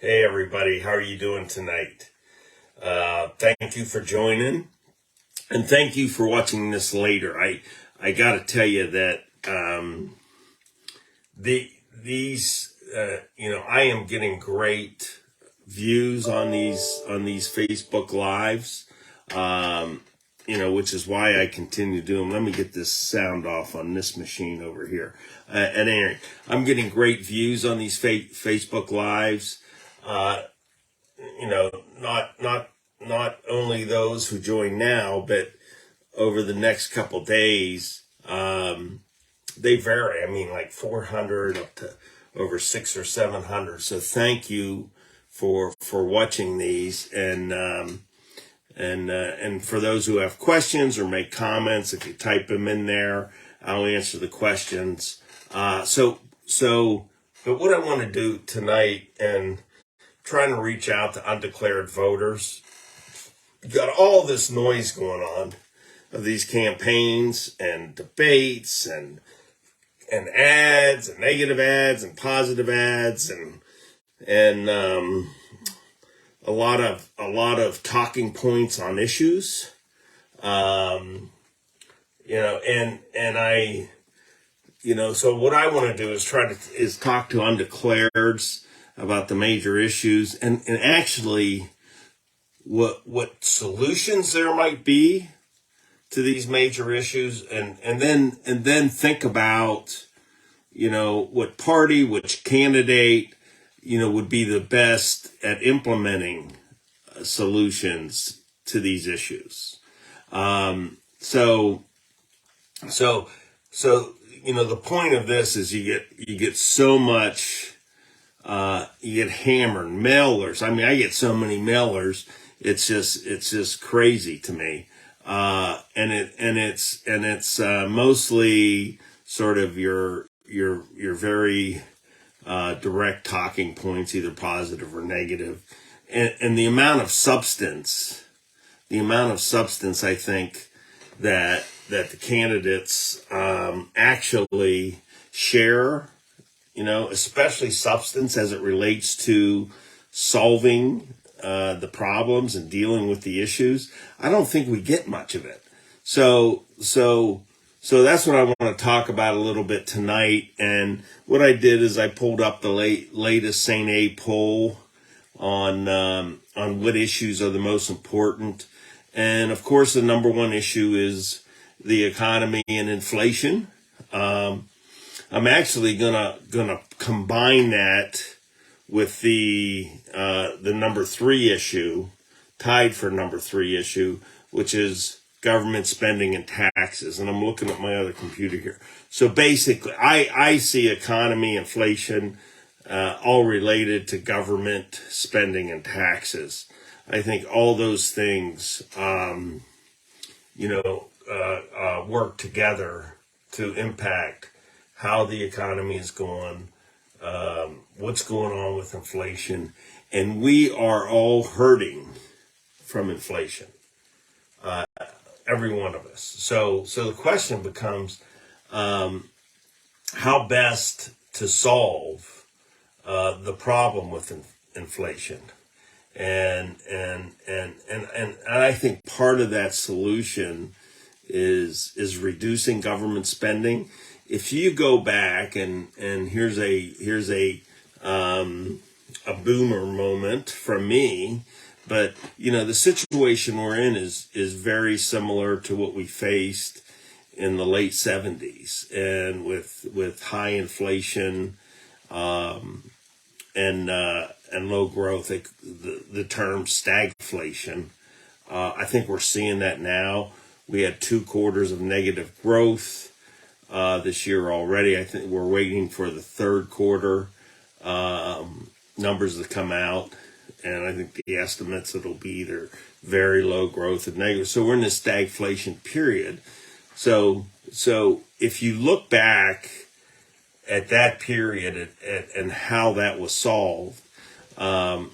Hey everybody, how are you doing tonight? Thank you for joining, and thank you for watching this later. I gotta tell you that I am getting great views on these Facebook lives. Which is why I continue to do them. Let me get this sound off on this machine over here. At any rate, I'm getting great views on these Facebook lives. Uh, not only those who join now, but over the next couple days, they vary. I mean, like 400 up to over 600 or 700. So thank you for watching these, and for those who have questions or make comments, if you type them in there, I'll answer the questions. But what I want to do tonight, and trying to reach out to undeclared voters. You got all this noise going on of these campaigns and debates and ads and negative ads and positive ads and a lot of talking points on issues. So what I want to do is talk to undeclareds about the major issues and actually what solutions there might be to these major issues, and then think about what party, which candidate would be the best at implementing solutions to these issues. So the point of this is you get so much. You get hammered mailers. I mean, I get so many mailers. It's just crazy to me. And it's mostly sort of your very direct talking points, either positive or negative, and the amount of substance, I think that the candidates actually share. Especially substance as it relates to solving the problems and dealing with the issues. I don't think we get much of it. So that's what I want to talk about a little bit tonight. And what I did is I pulled up the latest St. A poll on what issues are the most important. And of course, the number one issue is the economy and inflation. I'm actually gonna combine that with the number three issue, tied for number three issue, which is government spending and taxes. And I'm looking at my other computer here. So basically, I see economy, inflation, all related to government spending and taxes. I think all those things, work together to impact how the economy is going, what's going on with inflation, and we are all hurting from inflation, every one of us. So the question becomes, how best to solve the problem with inflation, and I think part of that solution is reducing government spending. If you go back and here's a boomer moment from me, but the situation we're in is very similar to what we faced in the late 70s, and with high inflation and low growth, the term stagflation. I think we're seeing that now. We had 2 quarters of negative growth this year already. I think we're waiting for the third quarter numbers to come out, and I think the estimates it'll be either very low growth or negative. So we're in this stagflation period. So if you look back at that period and how that was solved, I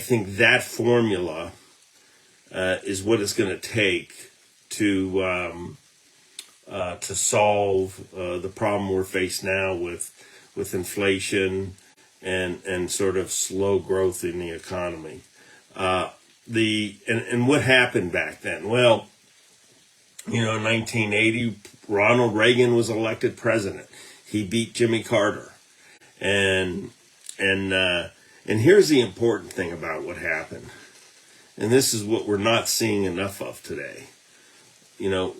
think that formula is what it's going to take to solve the problem we're faced now with inflation and sort of slow growth in the economy. And what happened back then? Well, in 1980, Ronald Reagan was elected president. He beat Jimmy Carter, and and here's the important thing about what happened, and this is what we're not seeing enough of today.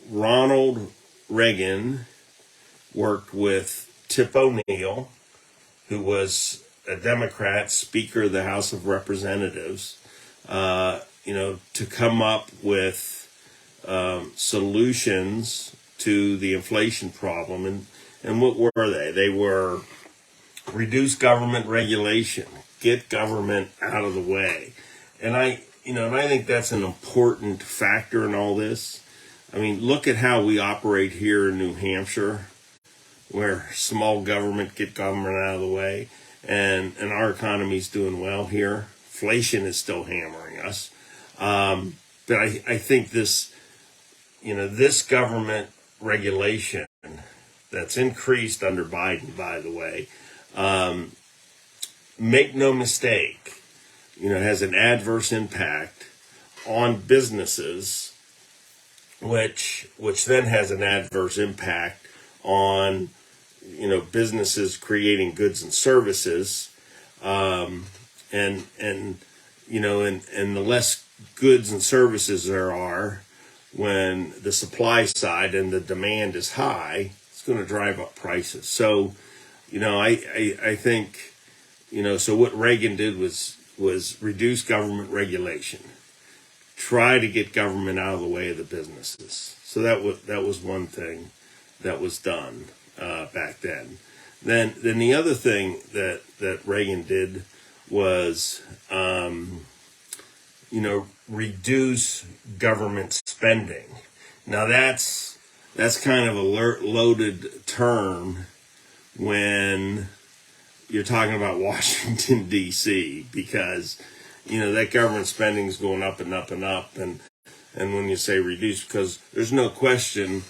Ronald Reagan worked with Tip O'Neill, who was a Democrat, Speaker of the House of Representatives, to come up with solutions to the inflation problem. And what were they? They were reduce government regulation, get government out of the way. And I think that's an important factor in all this. I mean, look at how we operate here in New Hampshire, where small government, get government out of the way, and our economy's doing well here. Inflation is still hammering us. But I think this government regulation that's increased under Biden, by the way, make no mistake, has an adverse impact on businesses, which then has an adverse impact on businesses creating goods and services, and the less goods and services there are when the supply side and the demand is high, it's going to drive up prices. So, I think, so what Reagan did was reduce government regulation, try to get government out of the way of the businesses. So that was one thing that was done back then. Then the other thing that Reagan did was, reduce government spending. Now that's kind of a loaded term when you're talking about Washington, D.C., because, that government spending is going up and up and up. And when you say reduce, because there's no question,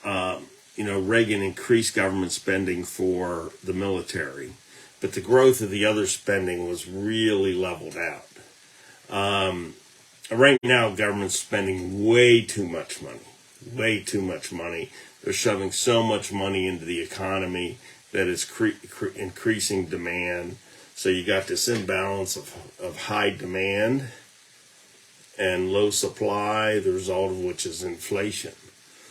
Reagan increased government spending for the military, but the growth of the other spending was really leveled out. Right now, government's spending way too much money. They're shoving so much money into the economy that it's increasing demand. So you got this imbalance of high demand and low supply, the result of which is inflation.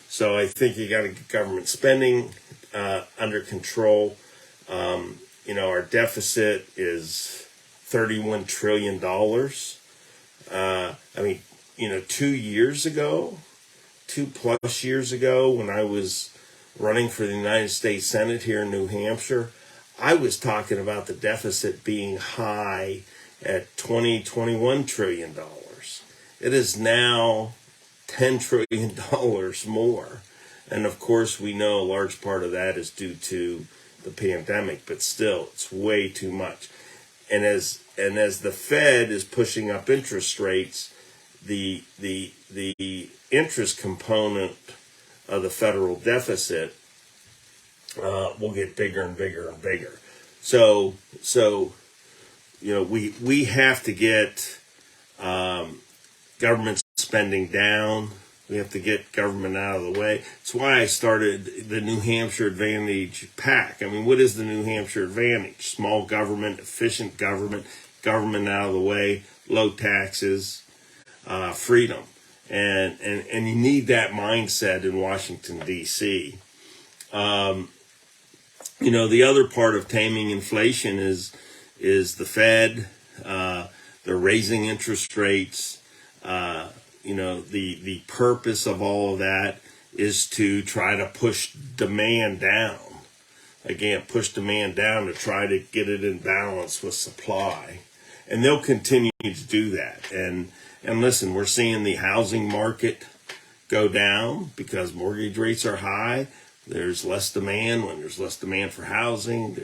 So I think you got to get government spending under control. Our deficit is $31 trillion. 2+ years ago, when I was running for the United States Senate here in New Hampshire, I was talking about the deficit being high at $21 trillion. It is now $10 trillion more. And of course, we know a large part of that is due to the pandemic, but still, it's way too much. And as the Fed is pushing up interest rates, the interest component of the federal deficit will get bigger and bigger and bigger. So we have to get government spending down. We have to get government out of the way. That's why I started the New Hampshire Advantage PAC. I mean, what is the New Hampshire Advantage? Small government, efficient government, government out of the way, low taxes, freedom. And you need that mindset in Washington, D.C. The other part of taming inflation is the Fed. They're raising interest rates. The purpose of all of that is to try to push demand down. Again, push demand down to try to get it in balance with supply. And they'll continue to do that. And listen, we're seeing the housing market go down because mortgage rates are high. There's less demand. When there's less demand for housing,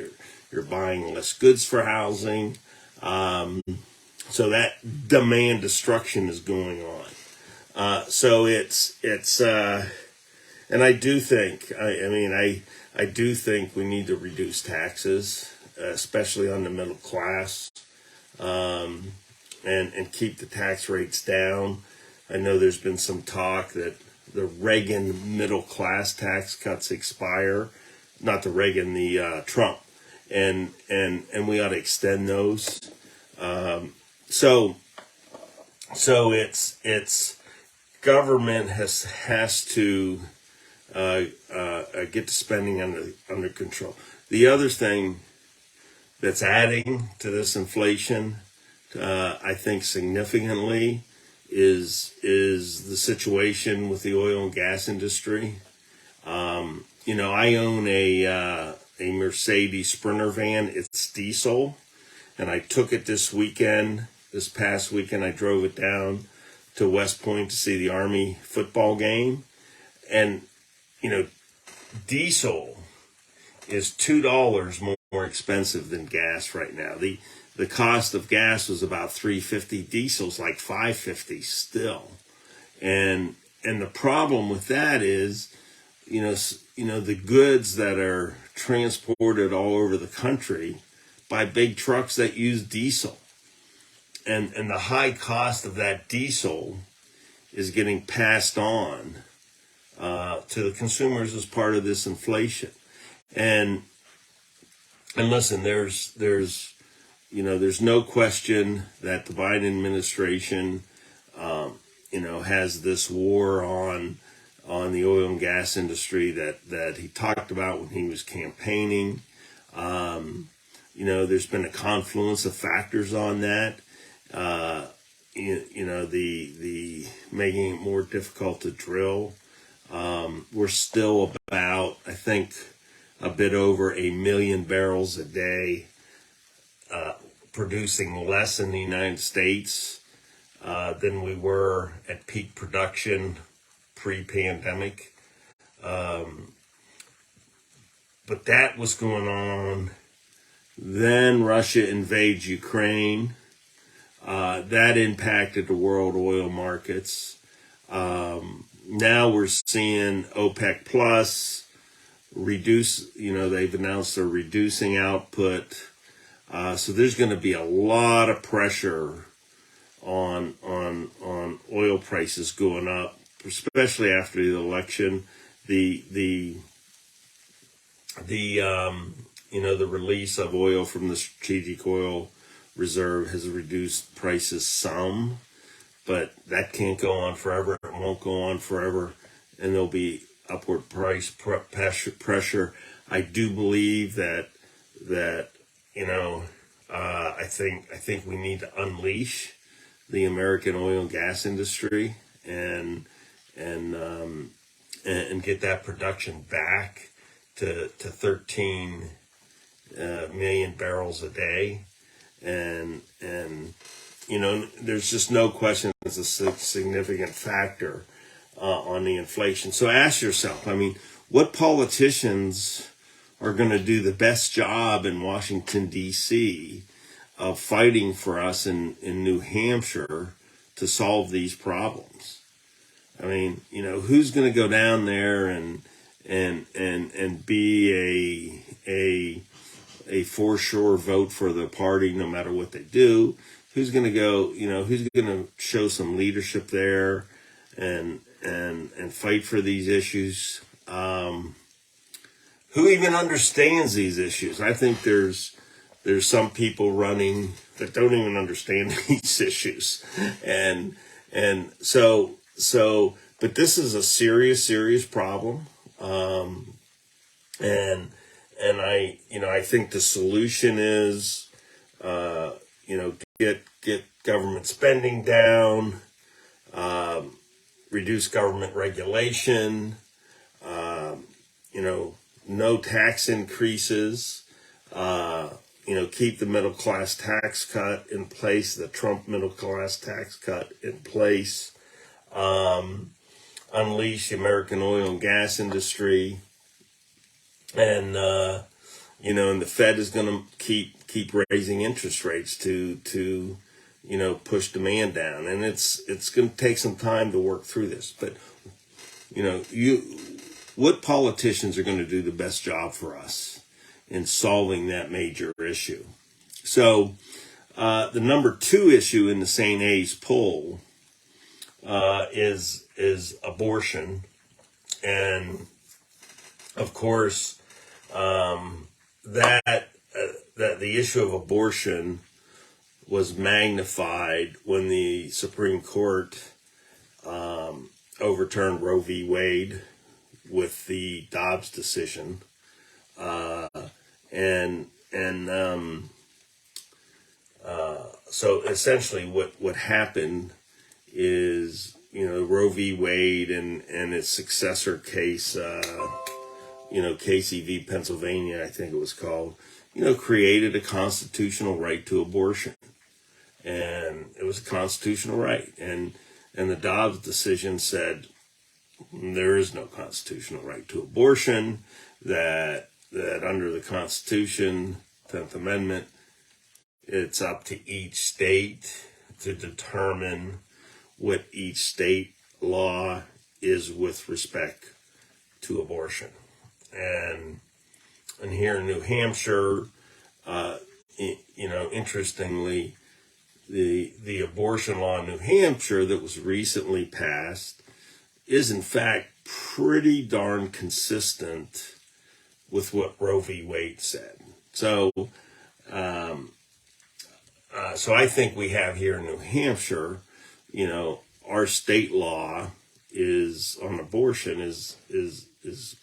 you're buying less goods for housing. So that demand destruction is going on. So it's and I do think, I do think we need to reduce taxes. especially on the middle class, and keep the tax rates down. I know there's been some talk that the Reagan middle class tax cuts expire, not the Reagan, the Trump, and we ought to extend those. So it's government has to get the spending under control. The other thing that's adding to this inflation, I think significantly, is the situation with the oil and gas industry. I own a Mercedes Sprinter van. It's diesel, and I took it this past weekend. I drove it down to West Point to see the Army football game, and diesel is $2 more expensive than gas right now. The cost of gas was about $3.50. Diesel's like $5.50 still, and the problem with that is, the goods that are transported all over the country by big trucks that use diesel, and the high cost of that diesel is getting passed on to the consumers as part of this inflation. And listen, there's no question that the Biden administration, has this war on the oil and gas industry that he talked about when he was campaigning. There's been a confluence of factors on that. The making it more difficult to drill. We're still about, I think, a bit over 1 million barrels a day, producing less in the United States than we were at peak production pre-pandemic. But that was going on. Then Russia invades Ukraine. That impacted the world oil markets. Now we're seeing OPEC Plus reduce, they've announced they're reducing output. So there's going to be a lot of pressure on oil prices going up, especially after the election. The release of oil from the Strategic Oil Reserve has reduced prices some, but that can't go on forever. It won't go on forever, and there'll be upward price pressure. I do believe that I think we need to unleash the American oil and gas industry and get that production back to 13 million barrels a day, and there's just no question it's a significant factor on the inflation. So ask yourself, what politicians are going to do the best job in Washington, D.C. of fighting for us in New Hampshire to solve these problems? Who's going to go down there and be a for sure vote for the party no matter what they do? Who's going to go, who's going to show some leadership there and fight for these issues? Who even understands these issues? I think there's some people running that don't even understand these issues. And so, but this is a serious problem. And I think the solution is, get government spending down, reduce government regulation, no tax increases, keep the middle class tax cut in place, the Trump middle class tax cut in place, unleash the American oil and gas industry, and and the Fed is going to keep raising interest rates to push demand down, and it's going to take some time to work through this. But what politicians are going to do the best job for us in solving that major issue. So the number 2 issue in the St. A's poll is abortion, and of course that the issue of abortion was magnified when the Supreme Court overturned Roe v. Wade with the Dobbs decision, so essentially what happened is, Roe v. Wade and its successor case, Casey v. Pennsylvania, I think it was called, created a constitutional right to abortion. And it was a constitutional right. And the Dobbs decision said there is no constitutional right to abortion, that under the Constitution, 10th Amendment, it's up to each state to determine what each state law is with respect to abortion. And here in New Hampshire, interestingly, the abortion law in New Hampshire that was recently passed is in fact pretty darn consistent with what Roe v. Wade said. So I think we have here in New Hampshire, our state law is on abortion is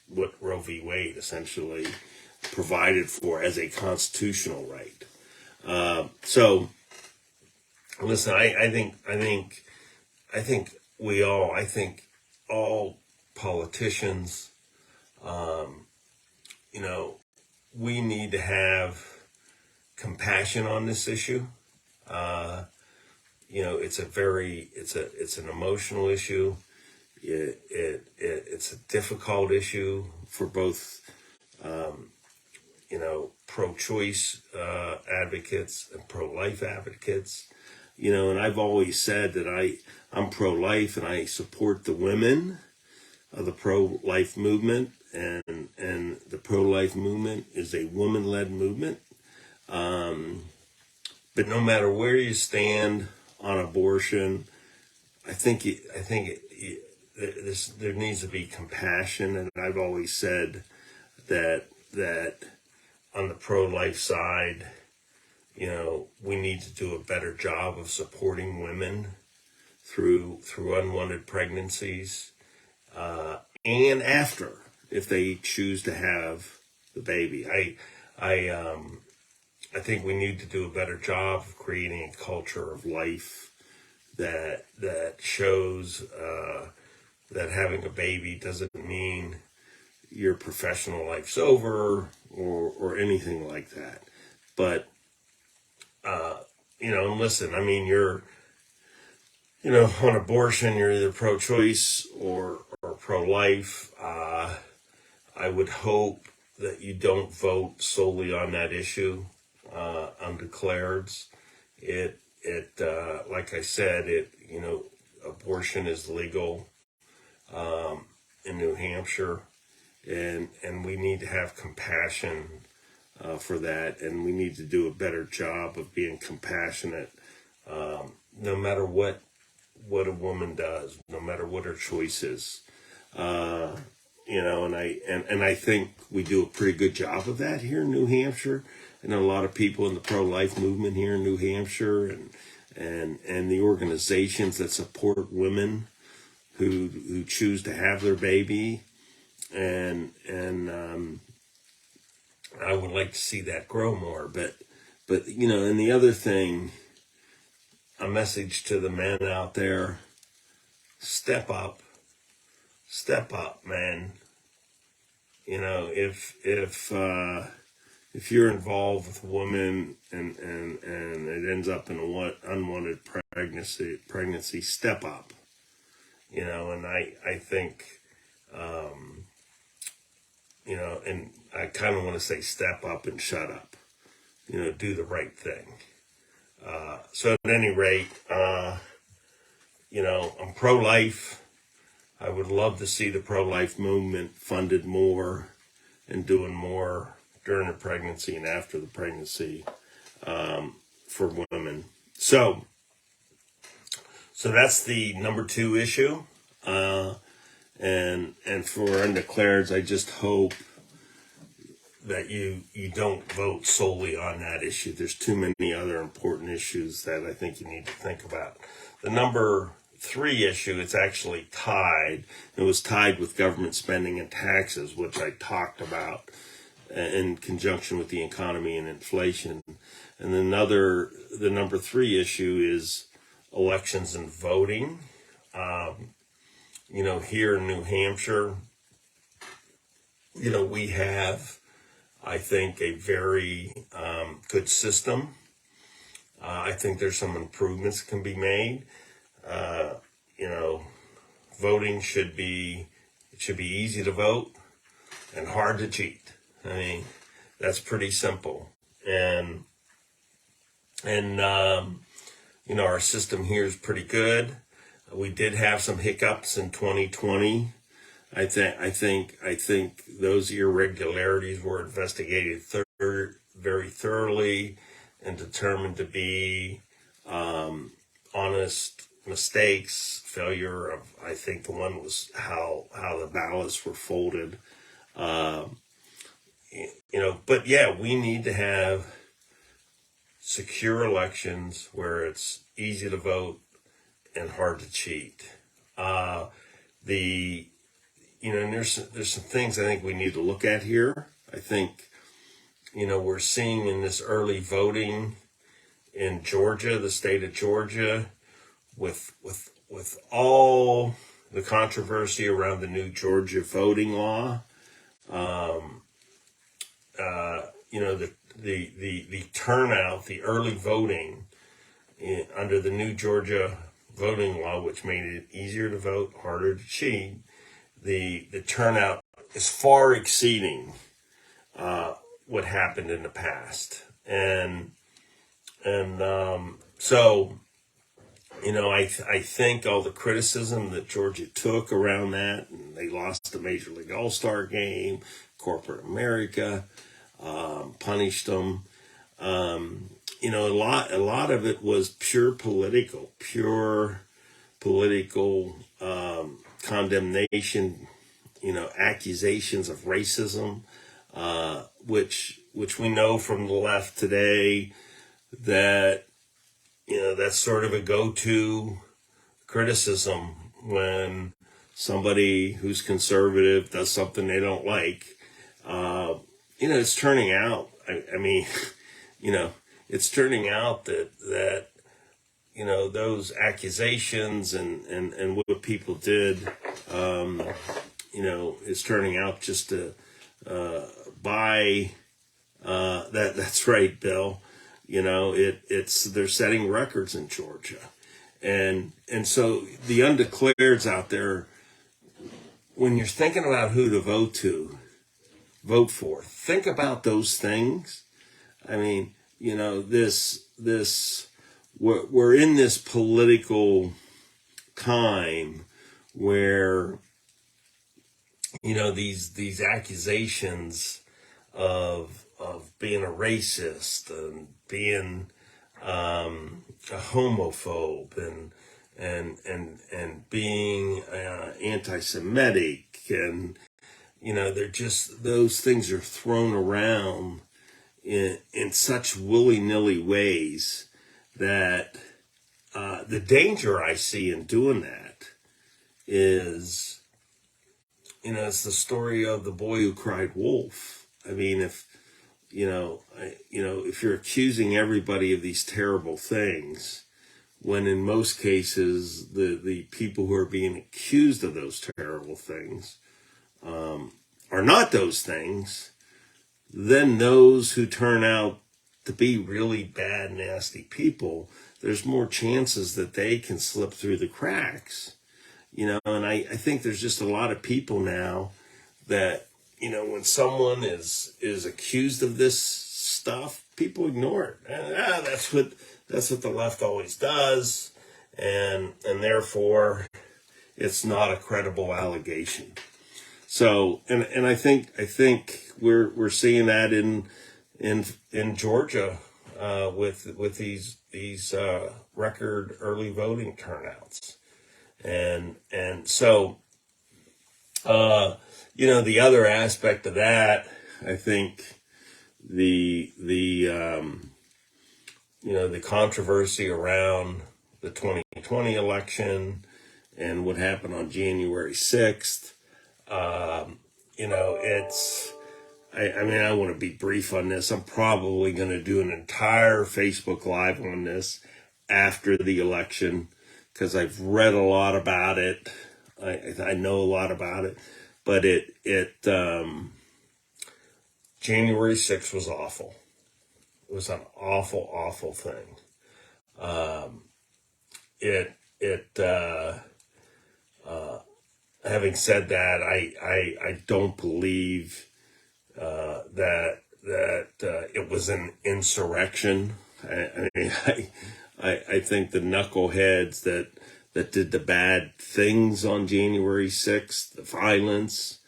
what Roe v. Wade essentially provided for as a constitutional right. So listen, I think all politicians, we need to have compassion on this issue. It's an emotional issue. It's a difficult issue for both, pro-choice advocates and pro-life advocates. And I've always said that I'm pro-life and I support the women of the pro-life movement, and the pro-life movement is a woman-led movement. But no matter where you stand on abortion, I think there needs to be compassion, and I've always said that on the pro-life side, we need to do a better job of supporting women through unwanted pregnancies, and after, if they choose to have the baby. I think we need to do a better job of creating a culture of life that shows that having a baby doesn't mean your professional life's over or anything like that. But and listen, I mean, you're on abortion, you're either pro-choice or pro-life. I would hope that you don't vote solely on that issue. Undeclared. Like I said, abortion is legal in New Hampshire, and we need to have compassion for that, and we need to do a better job of being compassionate, no matter what a woman does, no matter what her choice is. And I think we do a pretty good job of that here in New Hampshire. And a lot of people in the pro-life movement here in New Hampshire, and the organizations that support women who choose to have their baby, and I would like to see that grow more. But and the other thing, a message to the men out there: step up, man. If you're involved with a woman and it ends up in an unwanted pregnancy, step up. And I think, and I kind of want to say step up and shut up. Do the right thing. So at any rate, I'm pro-life. I would love to see the pro-life movement funded more and doing more during the pregnancy and after the pregnancy for women. So that's the number 2 issue. And for Undeclared, I just hope that you don't vote solely on that issue. There's too many other important issues that I think you need to think about. The number 3 issue, it's actually tied. It was tied with government spending and taxes, which I talked about in conjunction with the economy and inflation. And the number 3 issue is elections and voting. Here in New Hampshire, we have, I think, a very good system. I think there's some improvements that can be made. Voting should be easy to vote and hard to cheat. I mean, that's pretty simple. And our system here is pretty good. We did have some hiccups in 2020. I think those irregularities were investigated very thoroughly and determined to be honest mistakes. Failure of, I think the one was how the ballots were folded. But yeah, we need to have secure elections where it's easy to vote and hard to cheat. And there's some things I think we need to look at here. I think, we're seeing in this early voting in Georgia, the state of Georgia, with all the controversy around the new Georgia voting law, the turnout, the early voting under the new Georgia voting law, which made it easier to vote, harder to cheat, the turnout is far exceeding what happened in the past. So I think all the criticism that Georgia took around that, and they lost the Major League All-Star game, corporate America punished them. A lot of it was pure political condemnation, accusations of racism, which we know from the left today that, that's sort of a go-to criticism when somebody who's conservative does something they don't like. It's turning out, it's turning out that those accusations and what people did, is turning out just to buy, that's right, Bill. They're setting records in Georgia. And so the undeclareds out there, when you're thinking about who to vote for, think about those things. I mean, we're in this political time where, these accusations of being a racist and being a homophobe and being anti-Semitic, and they're just, those things are thrown around in such willy-nilly ways that the danger I see in doing that is, it's the story of the boy who cried wolf. I mean, if you're accusing everybody of these terrible things, when in most cases the people who are being accused of those terrible things are not those things, then those who turn out to be really bad, nasty people, there's more chances that they can slip through the cracks. And I think there's just a lot of people now that, when someone is accused of this stuff, people ignore it. That's what the left always does, and therefore it's not a credible allegation. So, and I think we're seeing that in Georgia, with these record early voting turnouts. And so, the other aspect of that, I think the controversy around the 2020 election and what happened on January 6th. It's, I mean, I want to be brief on this. I'm probably going to do an entire Facebook Live on this after the election because I've read a lot about it. I know a lot about it, but January 6th was awful. It was an awful, awful thing. It, it, Having said that, I don't believe that it was an insurrection. I think the knuckleheads that did the bad things on January 6th, the violence,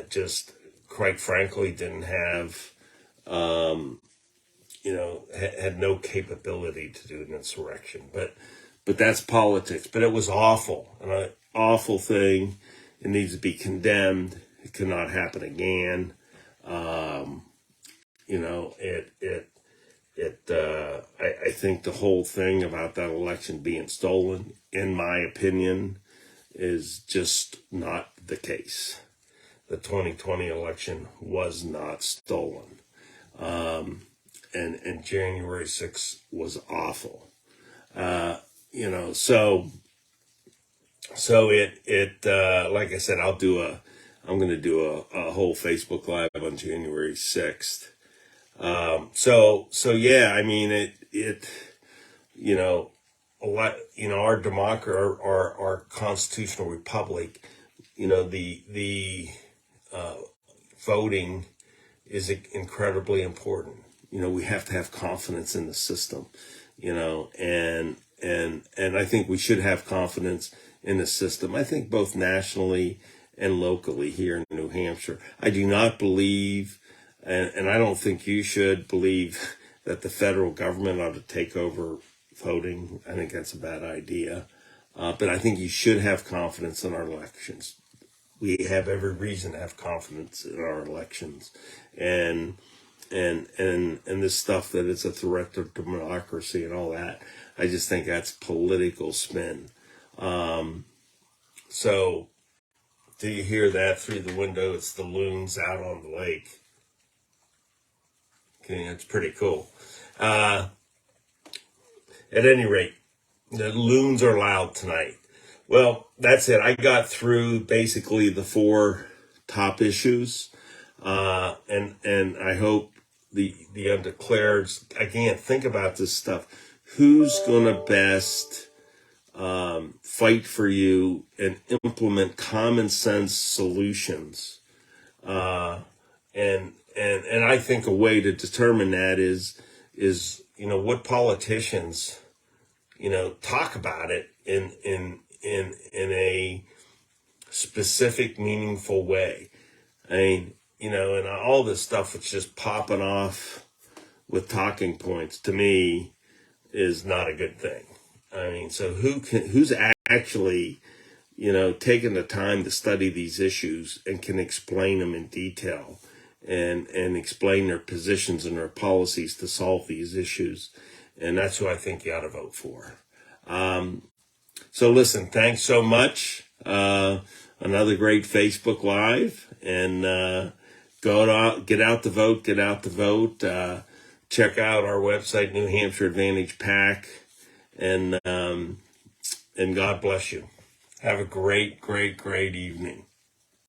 just quite frankly didn't have, had no capability to do an insurrection. But that's politics. But it was awful, an awful thing. It needs to be condemned. It cannot happen again. I think the whole thing about that election being stolen, in my opinion, is just not the case. The 2020 election was not stolen. And January 6th was awful. So like I said, I'm going to do a whole Facebook Live on January 6th. Yeah, I mean, a lot, our democracy, our constitutional republic, the voting is incredibly important. We have to have confidence in the system, and I think we should have confidence in the system. I think both nationally and locally here in New Hampshire. I do not believe, and I don't think you should believe, that the federal government ought to take over voting. I think that's a bad idea. But I think you should have confidence in our elections. We have every reason to have confidence in our elections. And this stuff that it's a threat to democracy and all that, I just think that's political spin. So do you hear that through the window? It's the loons out on the lake. Okay, that's pretty cool. At any rate, the loons are loud tonight. Well, that's it. I got through basically the 4 top issues. And I hope the Undeclared, again, think about this stuff. Who's going to best fight for you and implement common sense solutions? And I think a way to determine that is what politicians talk about it in a specific, meaningful way. I mean, and all this stuff that's just popping off with talking points, to me, is not a good thing. I mean, so who's actually, taking the time to study these issues and can explain them in detail and explain their positions and their policies to solve these issues. And that's who I think you ought to vote for. So listen, thanks so much. Another great Facebook Live, and get out the vote. Check out our website, New Hampshire Advantage PAC, and God bless you. Have a great, great, great evening.